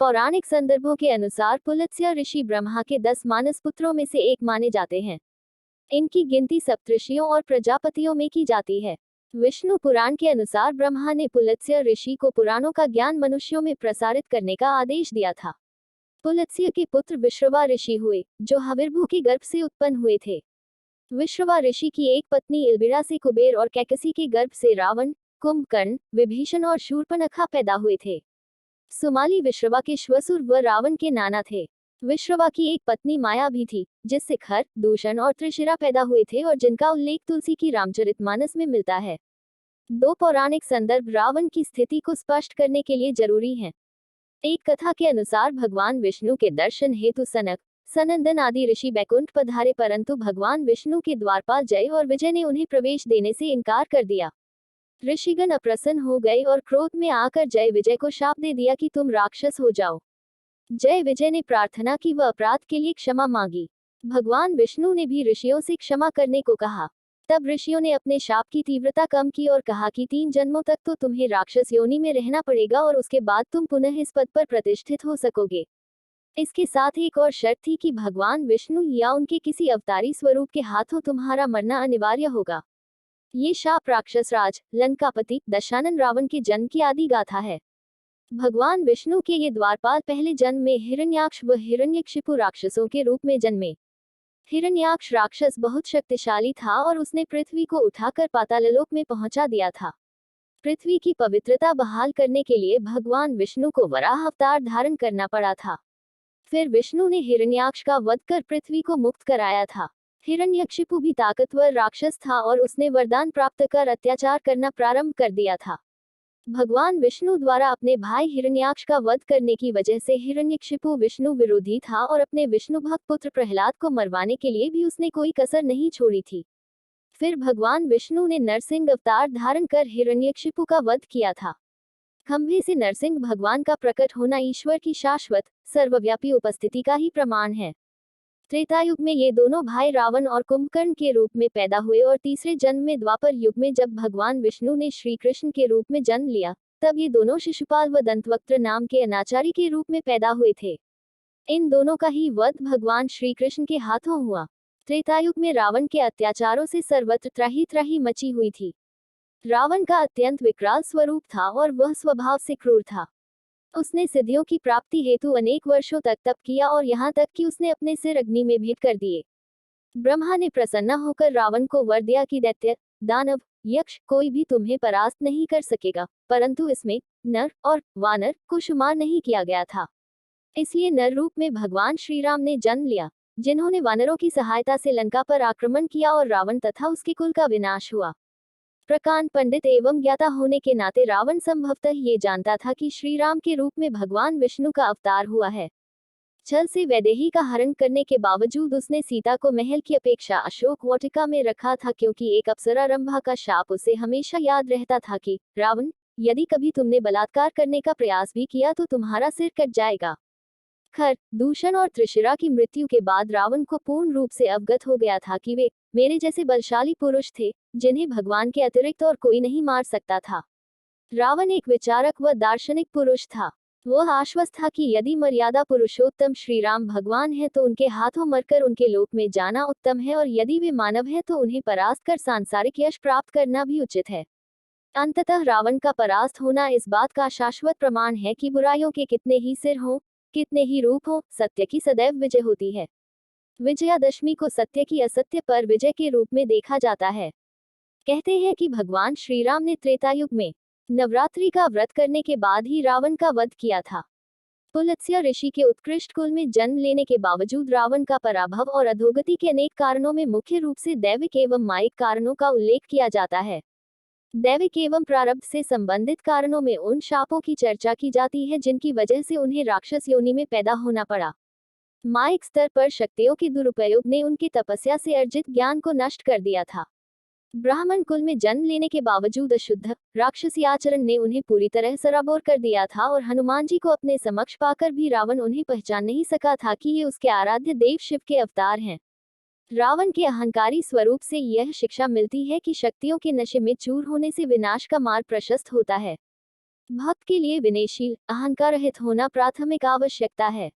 पौराणिक संदर्भों के अनुसार पुलत्स्य ऋषि ब्रह्मा के 10 मानस पुत्रों में से एक माने जाते हैं। इनकी गिनती सप्तऋषियों और प्रजापतियों में की जाती है। विष्णु पुराण के अनुसार ब्रह्मा ने पुलत्स्य ऋषि को पुराणों का ज्ञान मनुष्यों में प्रसारित करने का आदेश दिया था। पुलत्स्य के पुत्र विश्रवा ऋषि हुए, जो हविर्भू के गर्भ से उत्पन्न हुए थे। विश्रवा ऋषि की एक पत्नी इलबिरा से कुबेर और कैकसी के गर्भ से रावण, कुंभकर्ण, विभीषण और शूर्पणखा पैदा हुए थे। सुमाली विश्रवा के श्वसुर व रावण के नाना थे। विश्रवा की एक पत्नी माया भी थी, जिससे खर, दूषण और त्रिशिरा पैदा हुए थे और जिनका उल्लेख तुलसी की रामचरितमानस में मिलता है। दो पौराणिक संदर्भ रावण की स्थिति को स्पष्ट करने के लिए जरूरी हैं। एक कथा के अनुसार भगवान विष्णु के दर्शन हेतु सनक, सनंदन आदि ऋषि बैकुंठ पधारे, परंतु भगवान विष्णु के द्वारपाल जय और विजय ने उन्हें प्रवेश देने से इनकार कर दिया। ऋषिगण अप्रसन्न हो गए और क्रोध में आकर जय विजय को शाप दे दिया कि तुम राक्षस हो जाओ। जय विजय ने प्रार्थना की व अपराध के लिए क्षमा मांगी। भगवान विष्णु ने भी ऋषियों से क्षमा करने को कहा। तब ऋषियों ने अपने शाप की तीव्रता कम की और कहा कि 3 जन्मों तक तो तुम्हें राक्षस योनि में रहना पड़ेगा और उसके बाद तुम पुनः इस पद पर प्रतिष्ठित हो सकोगे। इसके साथ एक और शर्त थी कि भगवान विष्णु या उनके किसी अवतारी स्वरूप के हाथों तुम्हारा मरना अनिवार्य होगा। ये शाप राक्षस राज, लंकापति, दशानन रावण के जन्म की आदि गाथा है। भगवान विष्णु के ये द्वारपाल पहले जन्म में हिरण्याक्ष व हिरण्यकशिपु राक्षसों के रूप में जन्मे। हिरण्याक्ष राक्षस बहुत शक्तिशाली था और उसने पृथ्वी को उठाकर पाताललोक में पहुंचा दिया था। पृथ्वी की पवित्रता बहाल करने के लिए भगवान विष्णु को वराह अवतार धारण करना पड़ा था। फिर विष्णु ने हिरण्याक्ष का वध कर पृथ्वी को मुक्त कराया था। हिरण्यकशिपु भी ताकतवर राक्षस था और उसने वरदान प्राप्त कर अत्याचार करना प्रारंभ कर दिया था। भगवान विष्णु द्वारा अपने भाई हिरण्याक्ष का वध करने की वजह से हिरण्यकशिपु विष्णु विरोधी था और अपने विष्णु भक्त पुत्र प्रहलाद को मरवाने के लिए भी उसने कोई कसर नहीं छोड़ी थी। फिर भगवान विष्णु ने नरसिंह अवतार धारण कर हिरण्यकशिपु का वध किया था। खंभे से नरसिंह भगवान का प्रकट होना ईश्वर की शाश्वत, सर्वव्यापी उपस्थिति का ही प्रमाण है। त्रेतायुग में ये दोनों भाई रावण और कुंभकर्ण के रूप में पैदा हुए और तीसरे जन्म में द्वापर युग में जब भगवान विष्णु ने श्री कृष्ण के रूप में जन्म लिया, तब ये दोनों शिशुपाल व दंतवक्त्र नाम के अनाचारी के रूप में पैदा हुए थे। इन दोनों का ही वध भगवान श्री कृष्ण के हाथों हुआ। त्रेतायुग में रावण के अत्याचारों से सर्वत्र त्राही त्राही मची हुई थी। रावण का अत्यंत विकराल स्वरूप था और वह स्वभाव से क्रूर था। उसने सिद्धियों की प्राप्ति हेतु अनेक वर्षों तक तप किया और यहाँ तक कि उसने अपने सिर अग्नि में भेंट कर दिए। ब्रह्मा ने प्रसन्न होकर रावण को वर दिया कि दैत्य, दानव, यक्ष कोई भी तुम्हें परास्त नहीं कर सकेगा, परंतु इसमें नर और वानर को शुमार नहीं किया गया था। इसलिए नर रूप में भगवान श्री राम ने जन्म लिया, जिन्होंने वानरों की सहायता से लंका पर आक्रमण किया और रावण तथा उसके कुल का विनाश हुआ। प्रकांड पंडित एवं ज्ञाता होने के नाते रावण संभवतः ये जानता था कि श्री राम के रूप में भगवान विष्णु का अवतार हुआ है। छल से वैदेही का हरण करने के बावजूद उसने सीता को महल की अपेक्षा अशोक वाटिका में रखा था, क्योंकि एक अप्सरा रंभा का शाप उसे हमेशा याद रहता था कि रावण, यदि कभी तुमने बलात्कार करने का प्रयास भी किया तो तुम्हारा सिर कट जाएगा। खर, दूषण और त्रिशिरा की मृत्यु के बाद रावण को पूर्ण रूप से अवगत हो गया था कि वे मेरे जैसे बलशाली पुरुष थे, जिन्हें भगवान के अतिरिक्त और कोई नहीं मार सकता था। रावण एक विचारक व दार्शनिक पुरुष था। वह आश्वस्त था कि यदि मर्यादा पुरुषोत्तम श्री राम भगवान है तो उनके हाथों मरकर उनके लोक में जाना उत्तम है, और यदि वे मानव है तो उन्हें परास्त कर सांसारिक यश प्राप्त करना भी उचित है। अंततः रावण का परास्त होना इस बात का शाश्वत प्रमाण है कि बुराइयों के कितने ही सिर हों, कितने ही रूप हो, सत्य की सदैव विजय होती है। विजयादशमी को सत्य की असत्य पर विजय के रूप में देखा जाता है। कहते हैं कि भगवान श्री राम ने त्रेतायुग में नवरात्रि का व्रत करने के बाद ही रावण का वध किया था। पुलत्स्य ऋषि के उत्कृष्ट कुल में जन्म लेने के बावजूद रावण का पराभव और अधोगति के अनेक कारणों में मुख्य रूप से दैविक एवं मायिक कारणों का उल्लेख किया जाता है। दैविक एवं प्रारब्ध से संबंधित कारणों में उन शापों की चर्चा की जाती है जिनकी वजह से उन्हें राक्षस योनि में पैदा होना पड़ा। मायिक स्तर पर शक्तियों के दुरुपयोग ने उनकी तपस्या से अर्जित ज्ञान को नष्ट कर दिया था। ब्राह्मण कुल में जन्म लेने के बावजूद अशुद्ध राक्षसी आचरण ने उन्हें पूरी तरह सराबोर कर दिया था, और हनुमान जी को अपने समक्ष पाकर भी रावण उन्हें पहचान नहीं सका था कि ये उसके आराध्य देव शिव के अवतार हैं। रावण के अहंकारी स्वरूप से यह शिक्षा मिलती है कि शक्तियों के नशे में चूर होने से विनाश का मार्ग प्रशस्त होता है। भक्त के लिए विनयशील, अहंकार रहित होना प्राथमिक आवश्यकता है।